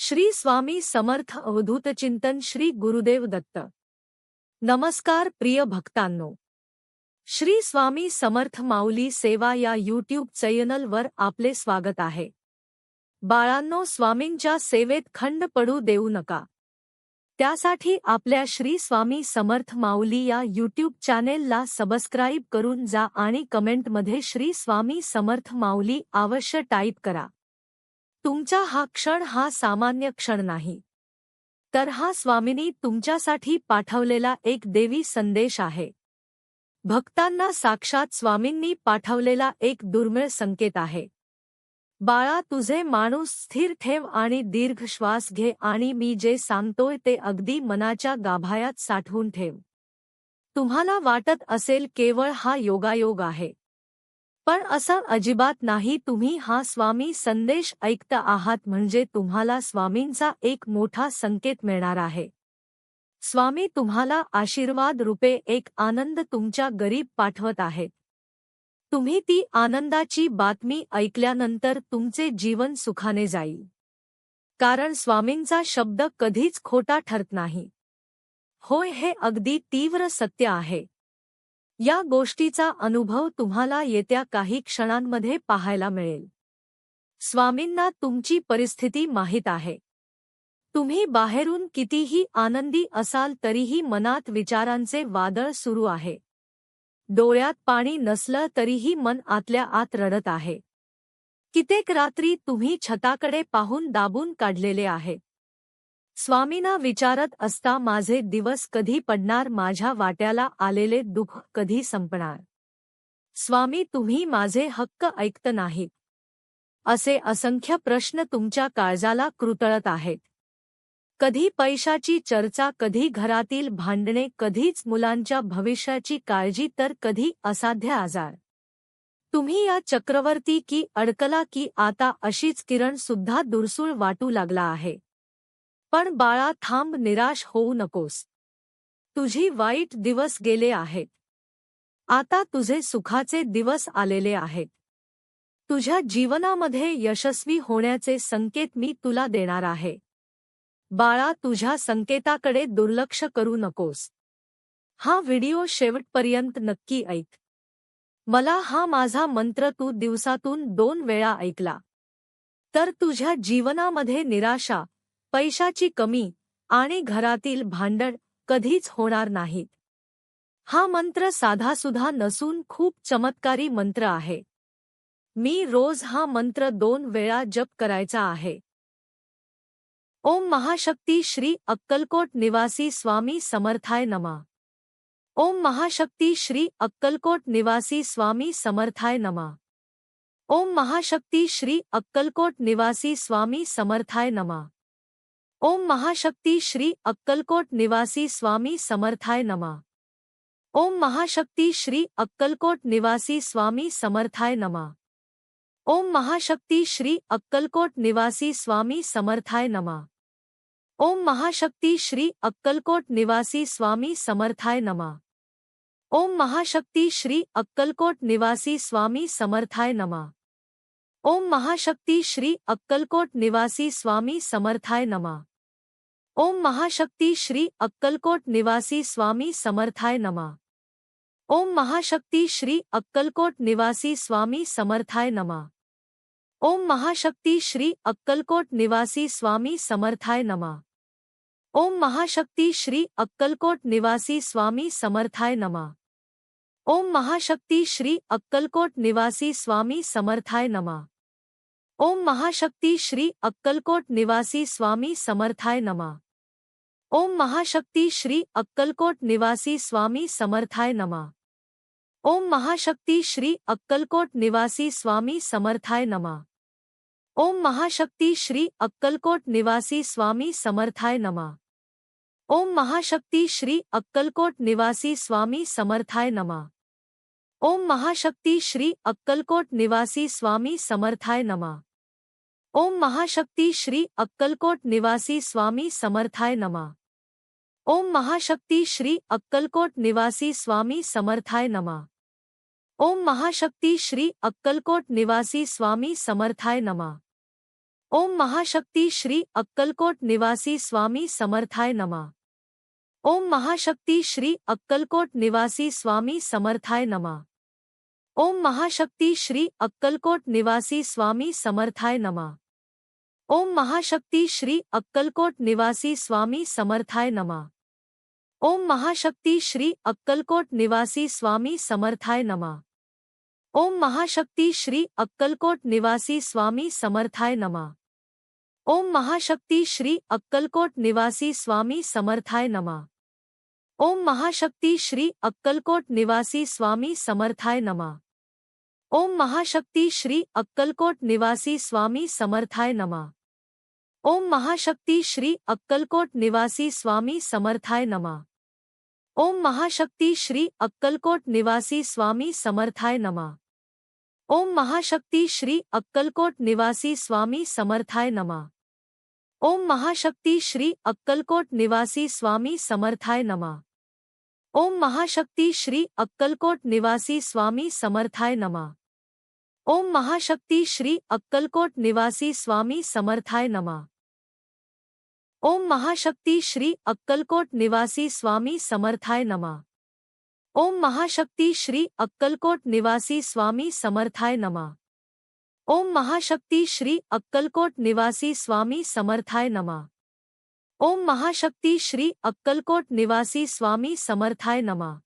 श्री स्वामी समर्थ अवधूत चिंतन श्री गुरुदेव दत्त। नमस्कार प्रिय भक्तांनो, श्री स्वामी समर्थ माऊली सेवा या यूट्यूब चॅनलवर आपले स्वागत आहे। बाळांनो, स्वामींच्या सेवेत खंड पडू देऊ नका। त्यासाठी आपल्या श्री स्वामी समर्थ माऊली या यूट्यूब चॅनेलला सबस्क्राइब करून जा आणि कमेंटमध्ये श्री स्वामी समर्थ माऊली अवश्य टाईप करा। तुमचा हा क्षण हा सामान्य क्षण नाही, तर हा स्वामींनी तुमच्यासाठी पाठवलेला एक देवी संदेश आहे। भक्तांना साक्षात स्वामींनी पाठवलेला एक दुर्मिळ संकेत आहे। बाळा, तुझे माणूस स्थिर ठेव आणि दीर्घ श्वास घे आणि मी जे सांगतोय ते अगदी मनाच्या गाभायात साठवून ठेव। तुम्हाला वाटत असेल केवळ हा योगायोग आहे, पण असं अजिबात नाही। तुम्ही हा स्वामी संदेश ऐकत आहात म्हणजे तुम्हाला स्वामींचा एक मोठा संकेत मिळणार आहे। स्वामी तुम्हाला आशीर्वाद रूपे एक आनंद तुमच्या घरी पाठवत आहेत। तुम्ही ती आनंदाची बातमी ऐकल्यानंतर तुमचे जीवन सुखाने जाईल, कारण स्वामींचा शब्द कधीच खोटा ठरत नाही। होय, हे अगदी तीव्र सत्य आहे। या गोष्टीचा अनुभव तुम्हाला येत्या काही क्षणांमध्ये पाहायला मिळेल। स्वामींना तुमची परिस्थिती माहीत आहे। तुम्ही बाहेरून कितीही आनंदी असाल तरीही मनात विचारांचे वादळ सुरू आहे। डोळ्यात पाणी नसलं तरीही मन आतल्या आत रडत आहे। कित्येक रात्री तुम्ही छताकडे पाहून दाबून काढलेले आहे। स्वामींना विचारत असता, माझे दिवस कधी पडणार, माझ्या वाट्याला आलेले दुःख कधी संपणार। स्वामी, तुम्ही माझे हक्क ऐकत नाहीत, असे असंख्य प्रश्न तुमच्या काळजाला कुरतळत आहेत। कधी पैशाची चर्चा, कधी घरातील भांडणे, कधीच मुलांच्या भविष्याची काळजी, तर कधी असाध्य आजार। तुम्ही या चक्रवर्ती की अडकला की आता अशीच किरण सुद्धा दुरसूळ वाटू लागला आहे। पण बाळा, थांब, निराश होऊ नकोस। तुझी वाईट दिवस गेले आहेत, आता तुझे सुखाचे दिवस आलेले आहेत। तुझ्या जीवनामध्ये यशस्वी होण्याचे संकेत मी तुला देणार आहे। बाळा, तुझ्या संकेताकडे दुर्लक्ष करू नकोस। हा व्हिडिओ शेवटपर्यंत नक्की ऐक। मला हा माझा मंत्र तू दिवसातून 2 वेळा ऐकला तर तुझ्या जीवनामध्ये निराशा, पैशाची कमी आणि घरातील भांडण कधीच होणार नाहीत। हा मंत्र साधासुधा नसून खूप चमत्कारी मंत्र आहे। मी रोज हा मंत्र 2 वेळा जप करायचा आहे। ओम महाशक्ती श्री अक्कलकोट निवासी स्वामी समर्थाय नमः। ओम महाशक्ती श्री अक्कलकोट निवासी स्वामी समर्थाय नमः। ओम महाशक्ती श्री अक्कलकोट निवासी स्वामी समर्थाय नमः। ओम महाशक्ती श्री अक्कलकोट निवासी स्वामी समर्थाय नमः। ओम महाशक्ती श्री अक्कलकोट निवासी स्वामी समर्थाय नमः। ओम महाशक्ती श्री अक्कलकोट निवासी स्वामी समर्थाय नमः। ओम महाशक्ती श्री अक्कलकोट निवासी स्वामी समर्थाय नमः। ओम महाशक्ती श्री अक्कलकोट निवासी स्वामी समर्थाय नमः। ओम महाशक्ती श्री अक्कलकोट निवासी स्वामी समर्थाय नमः। ओम महाशक्ती श्री अक्कलकोट निवासी स्वामी समर्थाय नमः। ओम महाशक्ती श्री अक्कलकोट निवासी स्वामी समर्थाय नमः। ओम महाशक्ती श्री अक्कलकोट निवासी स्वामी समर्थाय नमः। ओम महाशक्ती श्री अक्कलकोट निवासी स्वामी समर्थाय नमः। ओम महाशक्ती श्री अक्कलकोट निवासी स्वामी समर्थाय नमः। ओम महाशक्ती श्री अक्कलकोट निवासी स्वामी समर्थाय नमः। ओम महाशक्ती श्री अक्कलकोट निवासी स्वामी समर्थाय नमः। ओम महाशक्ती श्री अक्कलकोट निवासी स्वामी समर्थाय नमः। ओम महाशक्ती श्री अक्कलकोट निवासी स्वामी समर्थाय नमः। ओम महाशक्ती श्री अक्कलकोट निवासी स्वामी समर्थाय नमः। ओम महाशक्ती श्री अक्कलकोट निवासी स्वामी समर्थाय नमः। ओम महाशक्ती श्री अक्कलकोट निवासी स्वामी समर्थाय नमः। ओम महाशक्ती श्री अक्कलकोट निवासी स्वामी समर्थाय नमः। ओम महाशक्ती श्री अक्कलकोट निवासी स्वामी समर्थाय नमः। ओम महाशक्ति श्री अक्कलकोट निवासी स्वामी समर्थाय नमः। ओम महाशक्ति श्री अक्कलकोट निवासी स्वामी समर्थाय नमः। ओम महाशक्ति श्री अक्कलकोट निवासी स्वामी समर्थाय नमः। ओम महाशक्ति श्री अक्कलकोट निवासी स्वामी समर्थाय नमः। ओम महाशक्ति श्री अक्कलकोट निवासी स्वामी समर्थाय नमः। ओम महाशक्ति श्री अक्कलकोट निवासी स्वामी समर्थाय नमः। ओम महाशक्ति श्री अक्कलकोट निवासी स्वामी समर्थाय नमः। ओम महाशक्ति श्री अक्कलकोट निवासी स्वामी समर्थाय नमः। ओम महाशक्ति श्री अक्कलकोट निवासी स्वामी समर्थाय नमः। ओम महाशक्ति श्री अक्कलकोट निवासी स्वामी समर्थाय नमः। ओम महाशक्ति श्री अक्कलकोट निवासी स्वामी समर्थाय नमः। ओम महाशक्ति श्री अक्कलकोट निवासी स्वामी समर्थाय नमः। ओम महाशक्ति श्री अक्कलकोट निवासी स्वामी समर्थाय नमः। ओम महाशक्ति श्री अक्कलकोट निवासी स्वामी समर्थाय नमः। ओम महाशक्ति श्री अक्कलकोट निवासी स्वामी समर्थाय नमः। ओम महाशक्ति श्री अक्कलकोट निवासी स्वामी समर्थाय नमः। ओम महाशक्ति श्री अक्कलकोट निवासी स्वामी समर्थाय नमः। ओम महाशक्ति श्री अक्कलकोट निवासी स्वामी समर्थाय नमः। ओम महाशक्ति श्री अक्कलकोट निवासी स्वामी समर्थाय नमः।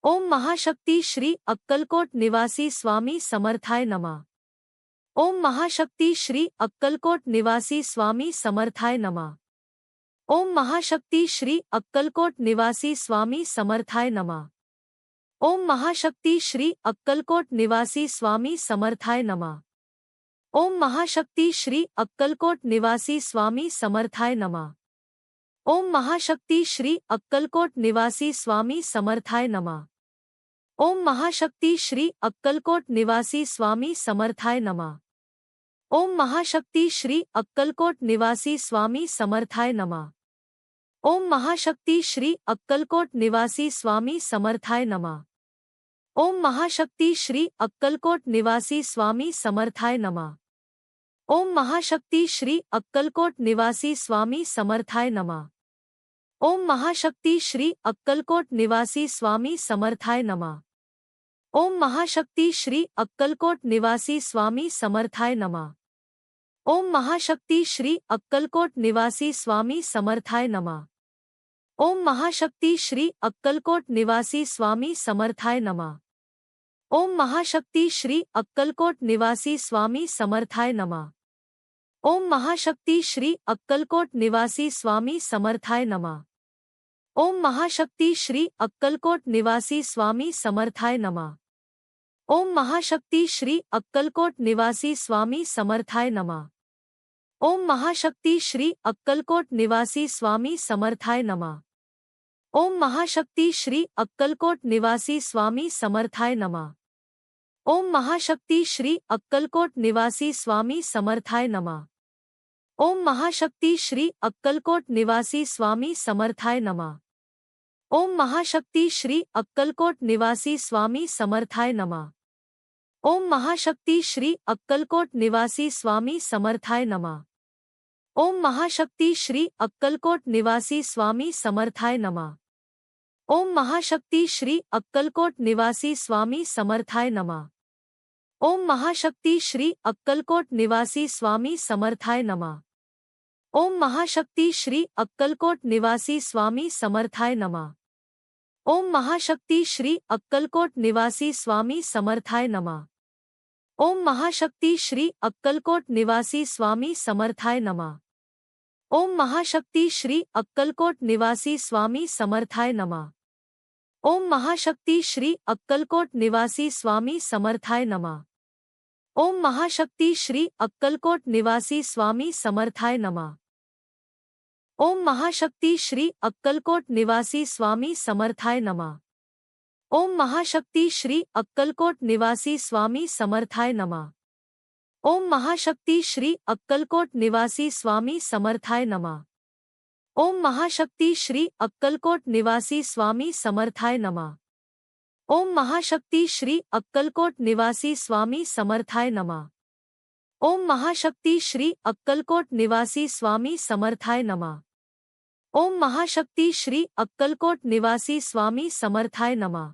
ओम महाशक्ति श्री अक्कलकोट निवासी स्वामी समर्थाय नमः। ओम महाशक्ति श्री अक्कलकोट निवासी स्वामी समर्थाय नमः। ओम महाशक्ति श्री अक्कलकोट निवासी स्वामी समर्थाय नमः। ओम महाशक्ति श्री अक्कलकोट निवासी स्वामी समर्थाय नमः। ओम महाशक्ति श्री अक्कलकोट निवासी स्वामी समर्थाय नमः। ओम महाशक्ति श्री अक्कलकोट निवासी स्वामी समर्थाय नमः। ओम महाशक्ति श्री अक्कलकोट निवासी स्वामी समर्थाय नमः। ओम महाशक्ति श्री अक्कलकोट निवासी स्वामी समर्थाय नमः। ओम महाशक्ति श्री अक्कलकोट निवासी स्वामी समर्थाय नमः। ओम महाशक्ति श्री अक्कलकोट निवासी स्वामी समर्थाय नमः। ओम महाशक्ति श्री अक्कलकोट निवासी स्वामी समर्थाय नमः। ओम महाशक्ति श्री अक्कलकोट निवासी स्वामी समर्थाय नमः। ओम महाशक्ति श्री अक्कलकोट निवासी स्वामी समर्थाय नमः। ओम महाशक्ति श्री अक्कलकोट निवासी स्वामी समर्थाय नमः। ओम महाशक्ति श्री अक्कलकोट निवासी स्वामी समर्थाय नमः। ओम महाशक्ति श्री अक्कलकोट निवासी स्वामी समर्थाय नमः। ओम महाशक्ति श्री अक्कलकोट निवासी स्वामी समर्थाय नमः। ओम महाशक्ति श्री अक्कलकोट निवासी स्वामी समर्थाय नमः। ओम महाशक्ति श्री अक्कलकोट निवासी स्वामी समर्थाय नमः। ओम महाशक्ति श्री अक्कलकोट निवासी स्वामी समर्थाय नमः। ओम महाशक्ति श्री अक्कलकोट निवासी स्वामी समर्थाय नमः। ओम महाशक्ति श्री अक्कलकोट निवासी स्वामी समर्थाय नमः। ओम महाशक्ति श्री अक्कलकोट निवासी स्वामी समर्थाय नमः। ओम महाशक्ति श्री अक्कलकोट निवासी स्वामी समर्थाय नमः। ओम महाशक्ति श्री अक्कलकोट निवासी स्वामी समर्थाय नमः। ओम महाशक्ति श्री अक्कलकोट निवासी स्वामी समर्थाय नमः। ओम महाशक्ति श्री अक्कलकोट निवासी स्वामी समर्थाय नमः। ओम महाशक्ति श्री अक्कलकोट निवासी स्वामी समर्थाय नमः। ओम महाशक्ति श्री अक्कलकोट निवासी स्वामी समर्थाय नमः। ओम महाशक्ति श्री अक्कलकोट निवासी स्वामी समर्थाय नमः। ओम महाशक्ति श्री अक्कलकोट निवासी स्वामी समर्थाय नमः। ओम महाशक्ति श्री अक्कलकोट निवासी स्वामी समर्थाय नमः। ओम महाशक्ति श्री अक्कलकोट निवासी स्वामी समर्थाय नमः। ओम महाशक्ति श्री अक्कलकोट निवासी स्वामी समर्थाय नमः। ओम महाशक्ति श्री अक्कलकोट निवासी स्वामी समर्थाय नमः। ओम महाशक्ति श्री अक्कलकोट निवासी स्वामी समर्थाय नमः। ओम महाशक्ति श्री अक्कलकोट निवासी स्वामी समर्थाय नमः। ओम महाशक्ति श्री अक्कलकोट निवासी स्वामी समर्थाय नमः। ओम महाशक्ति श्री अक्कलकोट निवासी स्वामी समर्थाय नमः। ओम महाशक्ति श्री अक्कलकोट निवासी स्वामी समर्थाय नमः। ओम महाशक्ति श्री अक्कलकोट निवासी स्वामी समर्थाय नमः।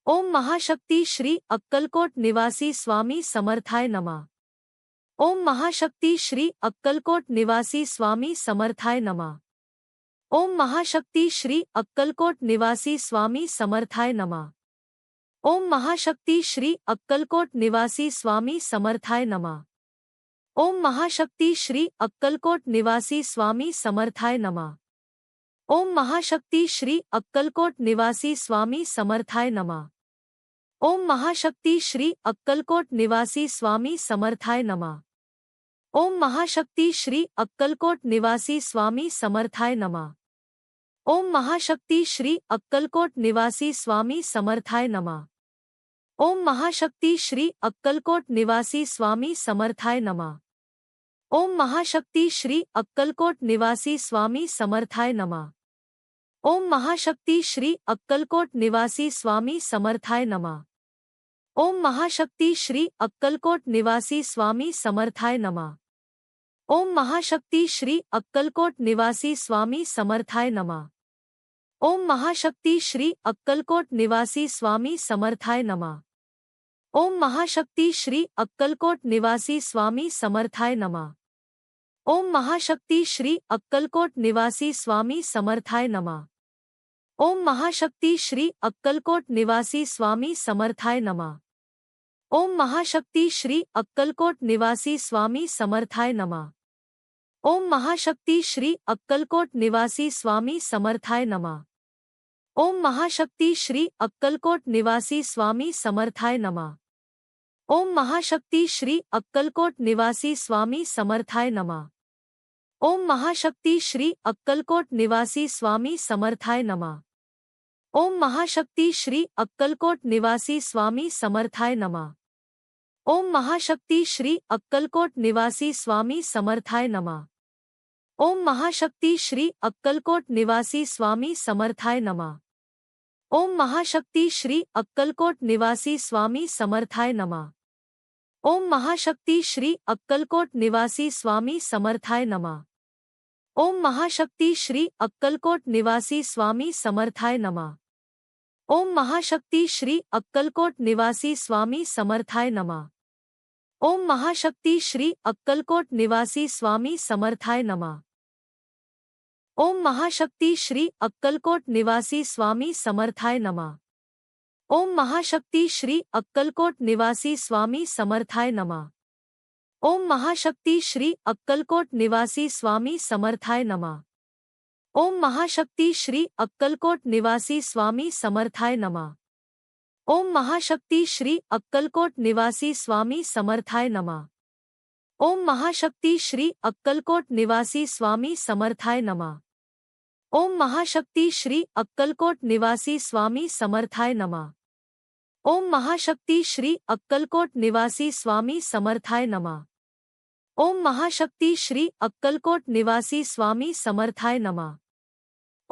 ओम महाशक्ति श्री अक्कलकोट निवासी स्वामी समर्थाय नमः। ओम महाशक्ति श्री अक्कलकोट निवासी स्वामी समर्थाय नमः। ओम महाशक्ति श्री अक्कलकोट निवासी स्वामी समर्थाय नमः। ओम महाशक्ति श्री अक्कलकोट निवासी स्वामी समर्थाय नमः। ओम महाशक्ति श्री अक्कलकोट निवासी स्वामी समर्थाय नमः। ओम महाशक्ति श्री अक्कलकोट निवासी स्वामी समर्थाय नमः। ओम महाशक्ति श्री अक्कलकोट निवासी स्वामी समर्थाय नमः। ओम महाशक्ति श्री अक्कलकोट निवासी स्वामी समर्थाय नमः। ओम महाशक्ति श्री अक्कलकोट निवासी स्वामी समर्थाय नमः। ओम महाशक्ति श्री अक्कलकोट निवासी स्वामी समर्थाय नमः। ओम महाशक्ति श्री अक्कलकोट निवासी स्वामी समर्थाय नमः। ओम महाशक्ति श्री अक्कलकोट निवासी स्वामी समर्थाय नमः। ओम महाशक्ति श्री अक्कलकोट निवासी स्वामी समर्थाय नमः। ओम महाशक्ति श्री अक्कलकोट निवासी स्वामी समर्थाय नमः। ओम महाशक्ति श्री अक्कलकोट निवासी स्वामी समर्थाय नमः। ओम महाशक्ति श्री अक्कलकोट निवासी स्वामी समर्थाय नमः। ओम महाशक्ति श्री अक्कलकोट निवासी स्वामी समर्थाय नमः। ओम महाशक्ति श्री अक्कलकोट निवासी स्वामी समर्थाय नमः। ओम महाशक्ति श्री अक्कलकोट निवासी स्वामी समर्थाय नमः। ओम महाशक्ति श्री अक्कलकोट निवासी स्वामी समर्थाय नमः। ओम महाशक्ति श्री अक्कलकोट निवासी स्वामी समर्थाय नमः। ओम महाशक्ति श्री अक्कलकोट निवासी स्वामी समर्थाय नमः। ओम महाशक्ति श्री अक्कलकोट निवासी स्वामी समर्थाय नमः। ओम महाशक्ति श्री अक्कलकोट निवासी स्वामी समर्थाय नमः। ओम महाशक्ति श्री अक्कलकोट निवासी स्वामी समर्थाय नमः। ओम महाशक्ति श्री अक्कलकोट निवासी स्वामी समर्थाय नमः। ओम महाशक्ति श्री अक्कलकोट निवासी स्वामी समर्थाय नमः। ओम महाशक्ति श्री अक्कलकोट निवासी स्वामी समर्थाय नमः। ओम महाशक्ति श्री अक्कलकोट निवासी स्वामी समर्थाय नमः। ओम महाशक्ति श्री अक्कलकोट निवासी स्वामी समर्थाय नमः। ओम महाशक्ति श्री अक्कलकोट निवासी स्वामी समर्थाय नमः। ओम महाशक्ति श्री अक्कलकोट निवासी स्वामी समर्थाय नमः। ओम महाशक्ति श्री अक्कलकोट निवासी स्वामी समर्थाय नमः। ओम महाशक्ति श्री अक्कलकोट निवासी स्वामी समर्थाय नमः। ओम महाशक्ति श्री अक्कलकोट निवासी स्वामी समर्थाय नमः। ओम महाशक्ति श्री अक्कलकोट निवासी स्वामी समर्थाय नमः। ओम महाशक्ति श्री अक्कलकोट निवासी स्वामी समर्थाय नमः। ओम महाशक्ति श्री अक्कलकोट निवासी स्वामी समर्थाय नमः। ओम महाशक्ति श्री अक्कलकोट निवासी स्वामी समर्थाय नमः। ओम महाशक्ति श्री अक्कलकोट निवासी स्वामी समर्थाय नमः।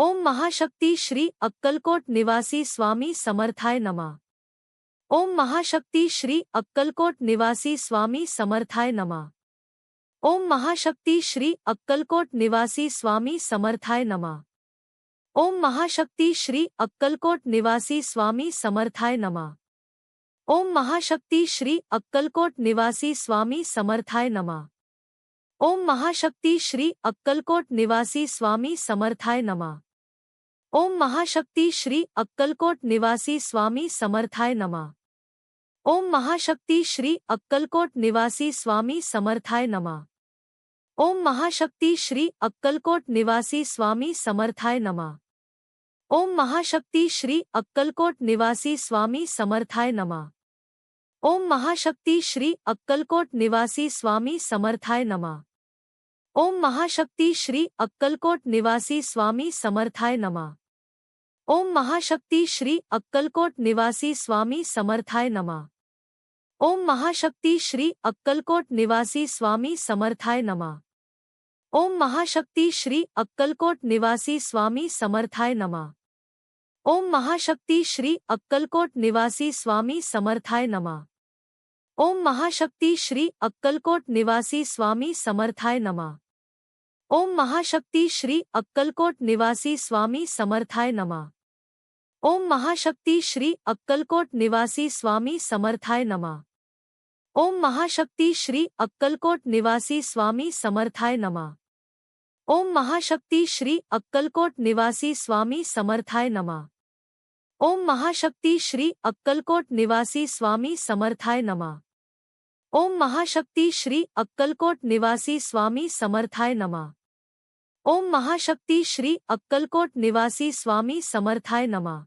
ओम महाशक्ति श्री अक्कलकोट निवासी स्वामी समर्थाय नमः। ओम महाशक्ति श्री अक्कलकोट निवासी स्वामी समर्थाय नमः। ओम महाशक्ति श्री अक्कलकोट निवासी स्वामी समर्थाय नमः। ओम महाशक्ति श्री अक्कलकोट निवासी स्वामी समर्थाय नमः। ओम महाशक्ति श्री अक्कलकोट निवासी स्वामी समर्थाय नमः। ओम महाशक्ति श्री अक्कलकोट निवासी स्वामी समर्थाय नमः। ओम महाशक्ति श्री अक्कलकोट निवासी स्वामी समर्थाय नमः। ओम महाशक्ति श्री अक्कलकोट निवासी स्वामी समर्थाय नमः। ओम महाशक्ति श्री अक्कलकोट निवासी स्वामी समर्थाय नमः। ओम महाशक्ति श्री अक्कलकोट निवासी स्वामी समर्थाय नमः। ओम महाशक्ति श्री अक्कलकोट निवासी स्वामी समर्थाय नमः। ओम महाशक्ति श्री अक्कलकोट निवासी स्वामी समर्थाय नमः। ओम महाशक्ति श्री अक्कलकोट निवासी स्वामी समर्थाय नमः। ओम महाशक्ति श्री अक्कलकोट निवासी स्वामी समर्थाय नमः। ओम महाशक्ति श्री अक्कलकोट निवासी स्वामी समर्थाय नमः। ओम महाशक्ति श्री अक्कलकोट निवासी स्वामी समर्थाय नमः। ओम महाशक्ति श्री अक्कलकोट निवासी स्वामी समर्थाय नमः। ओम महाशक्ति श्री अक्कलकोट निवासी स्वामी समर्थाय नमः। ओम महाशक्ति श्री अक्कलकोट निवासी स्वामी समर्थाय नमः। ओम महाशक्ति श्री अक्कलकोट निवासी स्वामी समर्थाय नमः। ओम महाशक्ति श्री अक्कलकोट निवासी स्वामी समर्थाय नमः। ओम महाशक्ति श्री अक्कलकोट निवासी स्वामी समर्थाय नमः। ओम महाशक्ति श्री अक्कलकोट निवासी स्वामी समर्थाय नमः। ओम महाशक्ति श्री अक्कलकोट निवासी स्वामी समर्थाय नमः।